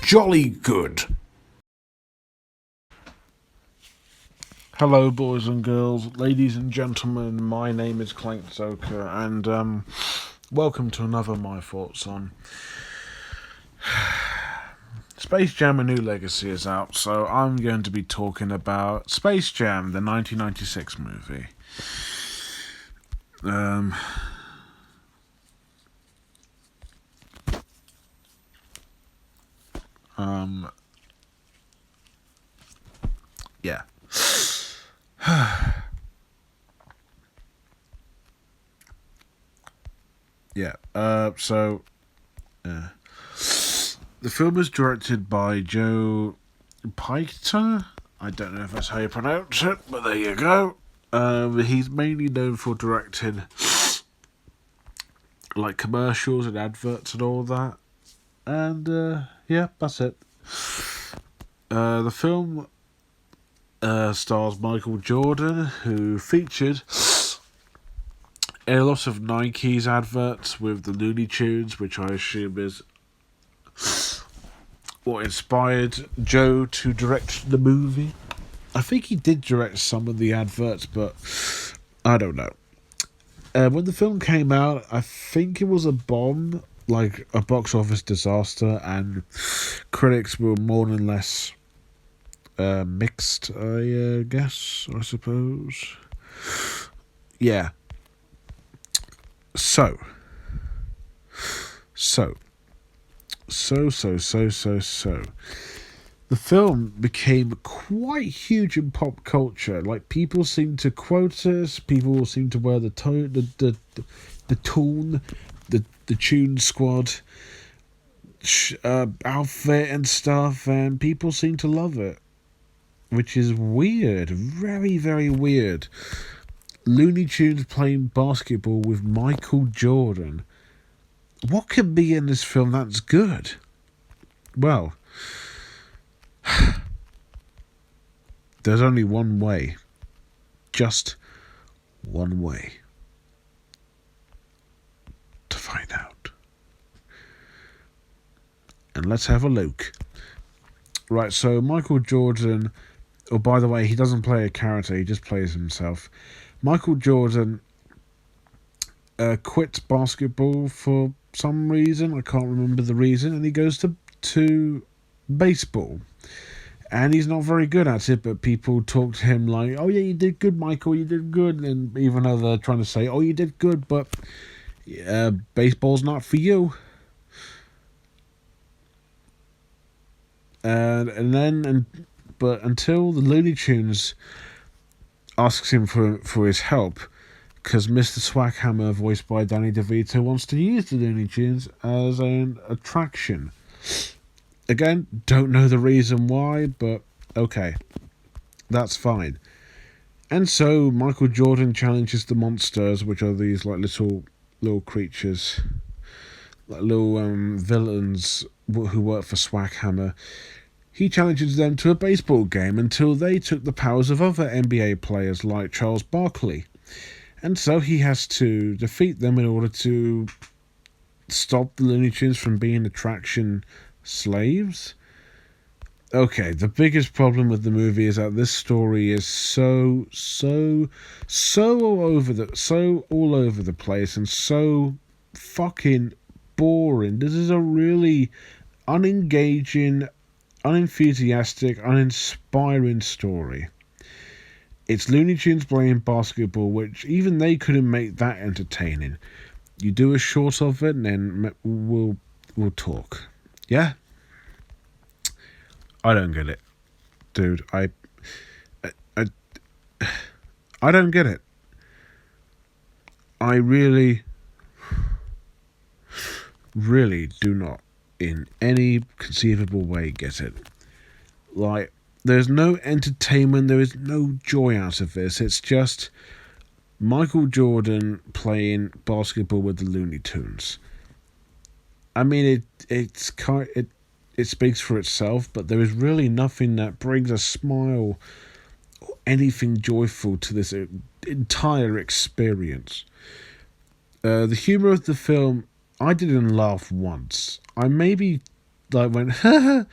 jolly good. Hello, boys and girls, ladies and gentlemen. My name is Clank Zoka, and welcome to another My Thoughts on. Space Jam: A New Legacy is out, so I'm going to be talking about Space Jam, the 1996 movie. Yeah. Yeah. The film was directed by Joe Piter. I don't know if that's how you pronounce it, but there you go. He's mainly known for directing like commercials and adverts and all that. And yeah, that's it. The film stars Michael Jordan, who featured a lot of Nike's adverts with the Looney Tunes, which I assume is what inspired Joe to direct the movie. I think he did direct some of the adverts, but I don't know. When the film came out, I think it was a bomb, like a box office disaster, and critics were more than less mixed, I suppose. Yeah. So. The film became quite huge in pop culture. Like, people seem to quote us, people seem to wear the Tune Squad outfit and stuff, and people seem to love it. Which is weird. Very, very weird. Looney Tunes playing basketball with Michael Jordan. What could be in this film that's good? Well, there's only one way. Just one way to find out. And let's have a look. Right, so Michael Jordan... Oh, by the way, he doesn't play a character, he just plays himself. Michael Jordan quits basketball for some reason. I can't remember the reason. And he goes to baseball. And he's not very good at it, but people talk to him like, oh yeah, you did good, Michael, you did good. And even though they're trying to say, oh, you did good, but baseball's not for you. But until the Looney Tunes asks him for his help, because Mr. Swackhammer, voiced by Danny DeVito, wants to use the Looney Tunes as an attraction. Again, don't know the reason why, but okay, that's fine. And so Michael Jordan challenges the monsters, which are these like little creatures, like little villains who work for Swackhammer. He challenges them to a baseball game until they took the powers of other NBA players like Charles Barkley. And so he has to defeat them in order to stop the Looney Tunes from being attraction slaves. Okay, the biggest problem with the movie is that this story is so all over the place and so fucking boring. This is a really unengaging, unenthusiastic, uninspiring story. It's Looney Tunes playing basketball, which even they couldn't make that entertaining. You do a short of it, and then we'll talk. Yeah? I don't get it, dude. I don't get it. I really do not, in any conceivable way, get it. Like, there's no entertainment, there is no joy out of this. It's just Michael Jordan playing basketball with the Looney Tunes. I mean, it speaks for itself, but there is really nothing that brings a smile or anything joyful to this entire experience. The humour of the film, I didn't laugh once. I maybe like went ha ha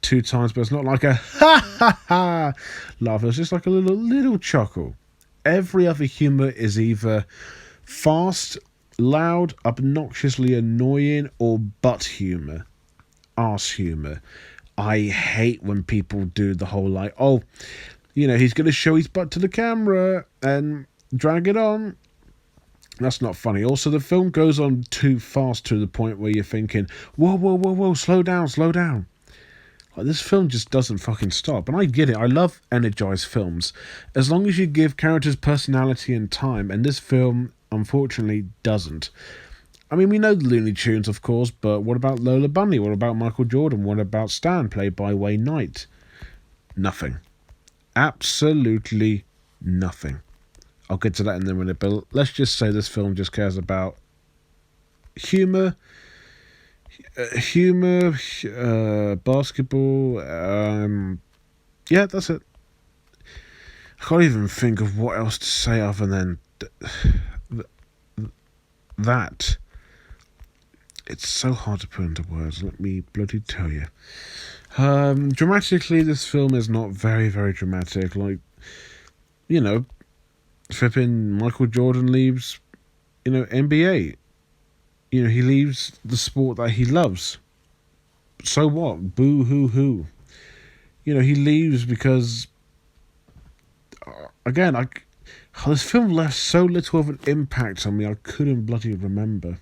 2 times, but it's not like a ha ha ha laugh. It's just like a little chuckle. Every other humour is either fast, loud, obnoxiously annoying, or butt humour, arse humour. I hate when people do the whole like, oh, he's going to show his butt to the camera and drag it on. That's not funny. Also, the film goes on too fast to the point where you're thinking, whoa, whoa, whoa, whoa, slow down, slow down. Like, this film just doesn't fucking stop. And I get it. I love energized films. As long as you give characters personality and time. And this film, unfortunately, doesn't. I mean, we know the Looney Tunes, of course, but what about Lola Bunny? What about Michael Jordan? What about Stan, played by Wayne Knight? Nothing. Absolutely nothing. I'll get to that in a minute, but let's just say this film just cares about humour, basketball. Yeah, that's it. I can't even think of what else to say other than that. It's so hard to put into words, let me bloody tell you. Dramatically, this film is not very, very dramatic. Like, flipping Michael Jordan leaves, NBA. He leaves the sport that he loves. So what? Boo hoo hoo. He leaves because, again, this film left so little of an impact on me, I couldn't bloody remember.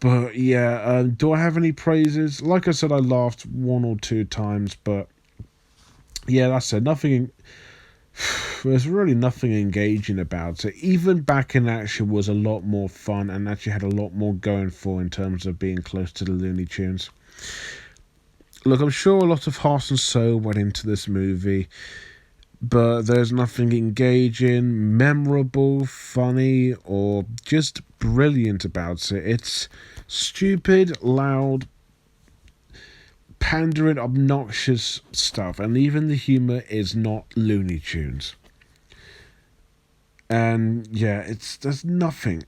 But yeah, do I have any praises? Like I said, I laughed 1 or 2 times, but yeah, that's it. There's really nothing engaging about it. Even Back in Action was a lot more fun and actually had a lot more going for in terms of being close to the Looney Tunes. Look, I'm sure a lot of heart and soul went into this movie, but there's nothing engaging, memorable, funny, or just brilliant about it. It's stupid, loud, pandering, obnoxious stuff, and even the humour is not Looney Tunes. And yeah, there's nothing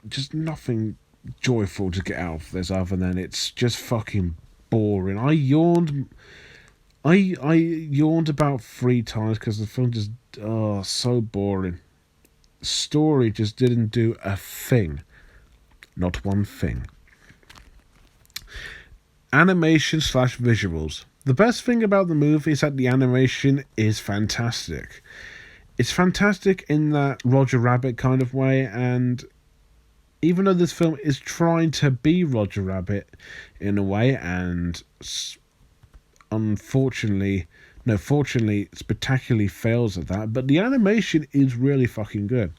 joyful to get out of this other than it's just fucking boring. I yawned about 3 times because the film just so boring. Story just didn't do a thing, not one thing. Animation / visuals. The best thing about the movie is that the animation is fantastic. It's fantastic in that Roger Rabbit kind of way, and even though this film is trying to be Roger Rabbit in a way, and fortunately, spectacularly fails at that, but the animation is really fucking good.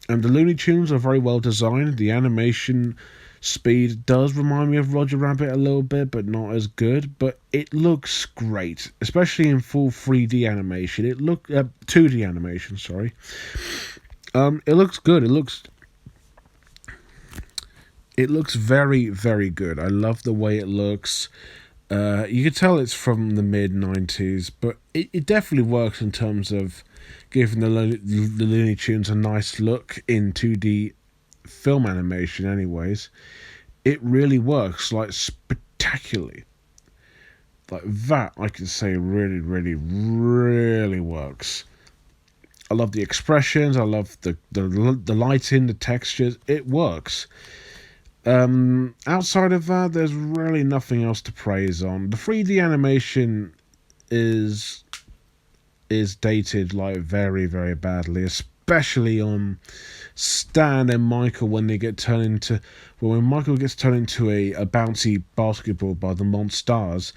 And the Looney Tunes are very well designed. The animation speed does remind me of Roger Rabbit a little bit, but not as good. But it looks great, especially in full 3D animation. 2D animation, sorry. It looks good. It looks very, very good. I love the way it looks. You can tell it's from the mid-90s, but it definitely works in terms of giving the Looney Tunes a nice look in 2D film animation anyways. It really works, like, spectacularly. Like, that, I can say, really, really, really works. I love the expressions, I love the lighting, the textures. It works. Outside of that, there's really nothing else to praise on. The 3D animation is dated, like, very, very badly, especially on Stan and Michael when Michael gets turned into a bouncy basketball by the Monstars.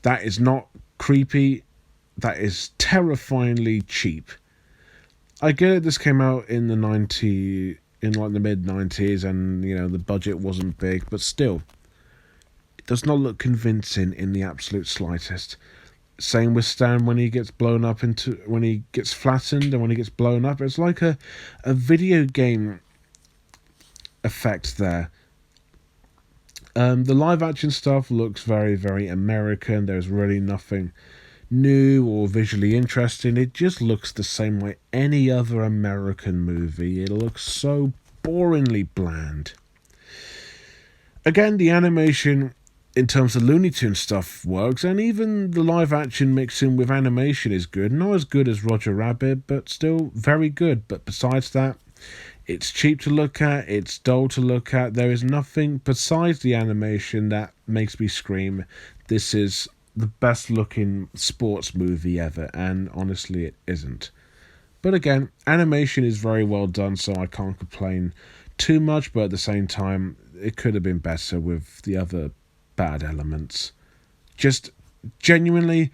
That is not creepy. That is terrifyingly cheap. I get it, this came out in the mid-90s, and the budget wasn't big, but still, it does not look convincing in the absolute slightest. Same with Stan when he gets blown up when he gets flattened and when he gets blown up. It's like a video game effect there. The live action stuff looks very, very American. There's really nothing new or visually interesting. It just looks the same like any other American movie. It looks so boringly bland. Again, the animation in terms of Looney Tunes stuff works, and even the live action mixing with animation is good. Not as good as Roger Rabbit, but still very good. But besides that, it's cheap to look at, it's dull to look at. There is nothing besides the animation that makes me scream, this is the best looking sports movie ever, and honestly it isn't. But again, animation is very well done, so I can't complain too much, but at the same time, it could have been better with the other bad elements. Just genuinely,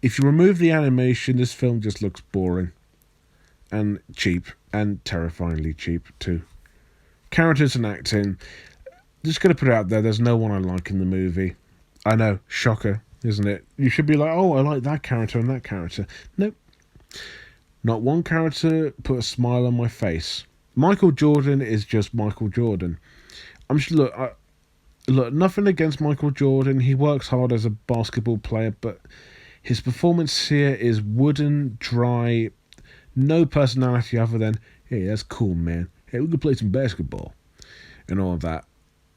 if you remove the animation, this film just looks boring and cheap, and terrifyingly cheap too. Characters and acting, just gonna put it out there, there's no one I like in the movie. I know, shocker, isn't it? You should be like, oh, I like that character and that character. Nope. Not one character put a smile on my face. Michael Jordan is just Michael Jordan. Look, nothing against Michael Jordan. He works hard as a basketball player, but his performance here is wooden, dry, no personality other than, hey, that's cool, man. Hey, we could play some basketball. And all of that.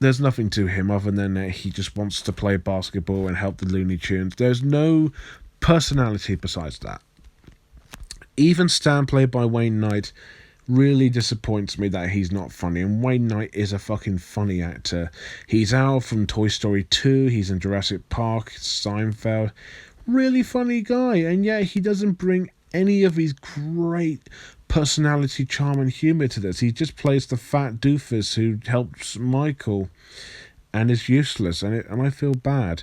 There's nothing to him other than that he just wants to play basketball and help the Looney Tunes. There's no personality besides that. Even Stan, played by Wayne Knight, really disappoints me that he's not funny. And Wayne Knight is a fucking funny actor. He's Al from Toy Story 2. He's in Jurassic Park, Seinfeld. Really funny guy. And yet he doesn't bring any of his great personality, charm, and humour to this. He just plays the fat doofus who helps Michael and is useless. And I feel bad.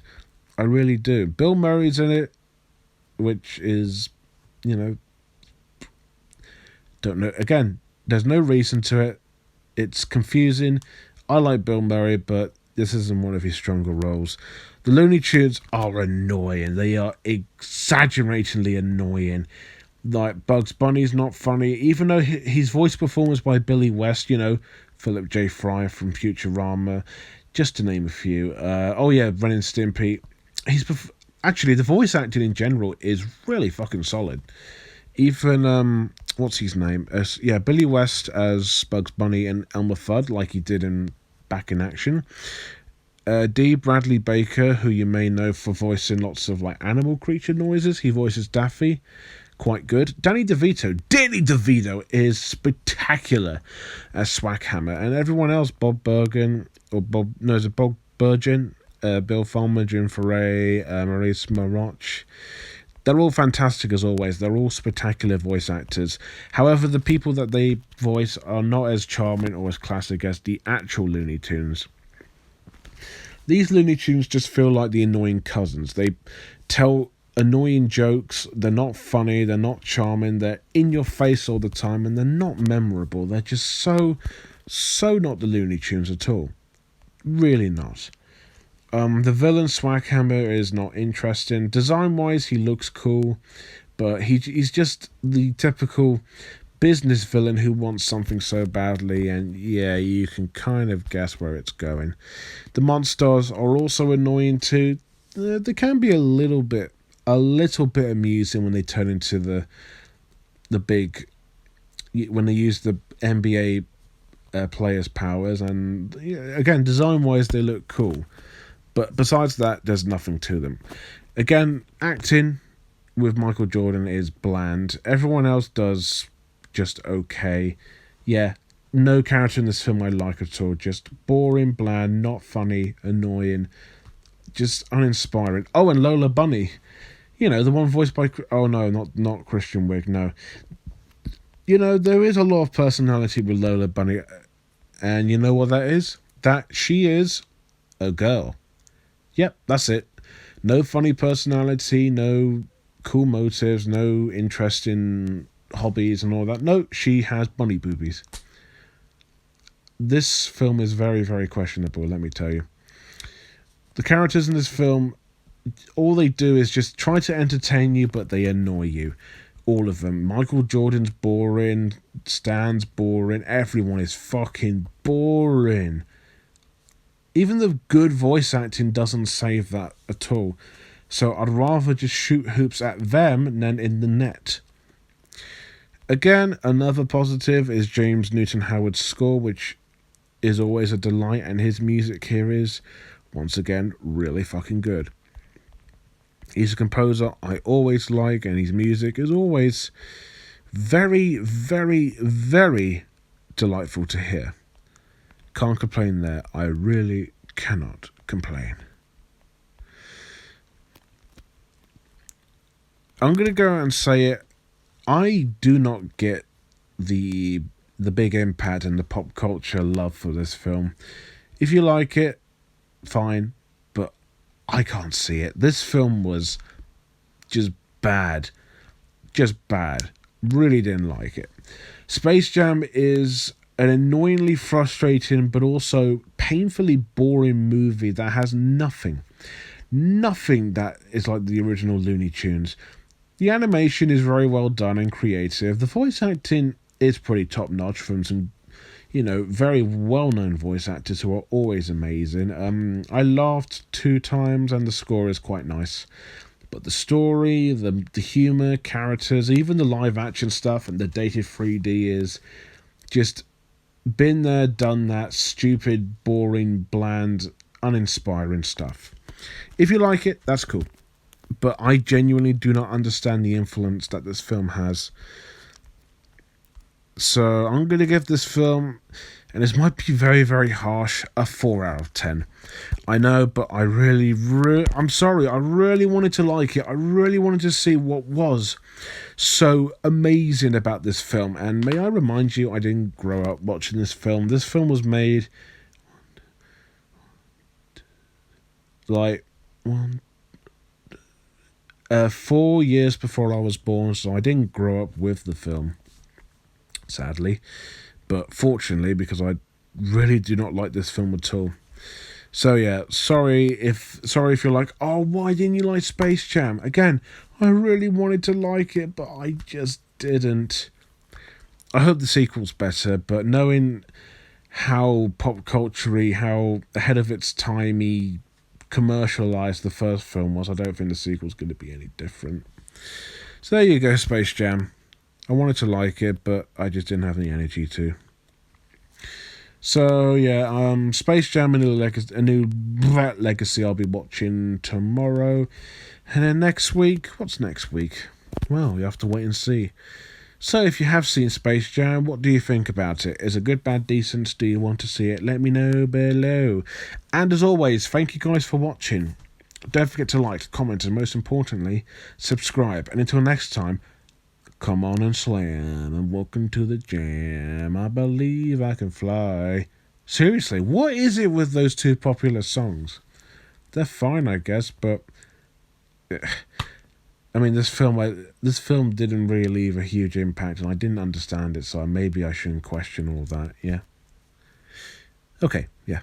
I really do. Bill Murray's in it, which is, don't know. Again, there's no reason to it. It's confusing. I like Bill Murray, but this isn't one of his stronger roles. The Looney Tunes are annoying. They are exaggeratingly annoying. Like, Bugs Bunny's not funny, even though his voice performance by Billy West, Philip J. Fry from Futurama, just to name a few. Ren and Stimpy. Actually, the voice acting in general is really fucking solid. Even, what's his name? Billy West as Bugs Bunny and Elmer Fudd, like he did in Back in Action. D. Bradley Baker, who you may know for voicing lots of animal creature noises. He voices Daffy. Quite good. Danny DeVito is spectacular as Swackhammer. And everyone else, Bob Bergen, Bob Bergen, Bill Fulmer, Jim Foray, Maurice Maroch. They're all fantastic as always. They're all spectacular voice actors. However, the people that they voice are not as charming or as classic as the actual Looney Tunes. These Looney Tunes just feel like the annoying cousins. They tell annoying jokes. They're not funny. They're not charming. They're in your face all the time, and they're not memorable. They're just so not the Looney Tunes at all. Really not. The villain Swackhammer is not interesting. Design-wise, he looks cool, but he's just the typical business villain who wants something so badly, and yeah, you can kind of guess where it's going. The monsters are also annoying too. They can be a little bit amusing when they turn into the big, when they use the NBA players' powers, and again, design-wise, they look cool. But besides that, there's nothing to them. Again, acting with Michael Jordan is bland. Everyone else does just okay. Yeah, no character in this film I like at all. Just boring, bland, not funny, annoying, just uninspiring. Oh, and Lola Bunny. The one voiced by... Oh, no, not Christian Wiig, no. There is a lot of personality with Lola Bunny. And you know what that is? That she is a girl. Yep, that's it. No funny personality, no cool motives, no interesting hobbies and all that. No, she has bunny boobies. This film is very, very questionable, let me tell you. The characters in this film, all they do is just try to entertain you, but they annoy you. All of them. Michael Jordan's boring, Stan's boring, everyone is fucking boring. Even the good voice acting doesn't save that at all. So I'd rather just shoot hoops at them than in the net. Again, another positive is James Newton Howard's score, which is always a delight, and his music here is once again, really fucking good. He's a composer I always like, and his music is always very, very, very delightful to hear. Can't complain there. I really cannot complain. I'm going to go out and say it. I do not get the big impact and the pop culture love for this film. If you like it, fine, but I can't see it. This film was just bad. Just bad. Really didn't like it. Space Jam is an annoyingly frustrating but also painfully boring movie that has nothing that is like the original Looney Tunes. The animation is very well done and creative. The voice acting is pretty top notch from some, very well known voice actors who are always amazing. I laughed 2 times and the score is quite nice. But the story, the humour, characters, even the live action stuff and the dated 3D is just been there, done that, stupid, boring, bland, uninspiring stuff. If you like it, that's cool. But I genuinely do not understand the influence that this film has. So I'm going to give this film, and this might be very, very harsh, a 4 out of 10. I know, but I really, I'm sorry, I really wanted to like it. I really wanted to see what was so amazing about this film. And may I remind you, I didn't grow up watching this film. This film was made like 4 years before I was born, so I didn't grow up with the film, sadly. But fortunately, because I really do not like this film at all. So yeah, sorry if you're like, oh, why didn't you like Space Jam? Again, I really wanted to like it, but I just didn't. I hope the sequel's better, but knowing how pop culture-y, how ahead of its time-y, commercialized the first film was, I don't think the sequel's going to be any different. So there you go, Space Jam. I wanted to like it, but I just didn't have the energy to. So yeah, Space Jam, a new legacy I'll be watching tomorrow. And then next week, what's next week? Well, you have to wait and see. So if you have seen Space Jam, what do you think about it? Is it good, bad, decent? Do you want to see it? Let me know below. And as always, thank you guys for watching. Don't forget to like, comment, and most importantly, subscribe. And until next time, come on and slam, and welcome to the jam. I believe I can fly. Seriously, what is it with those 2 popular songs? They're fine, I guess, but I mean, this film didn't really leave a huge impact, and I didn't understand it, so maybe I shouldn't question all that. Yeah. Okay. Yeah.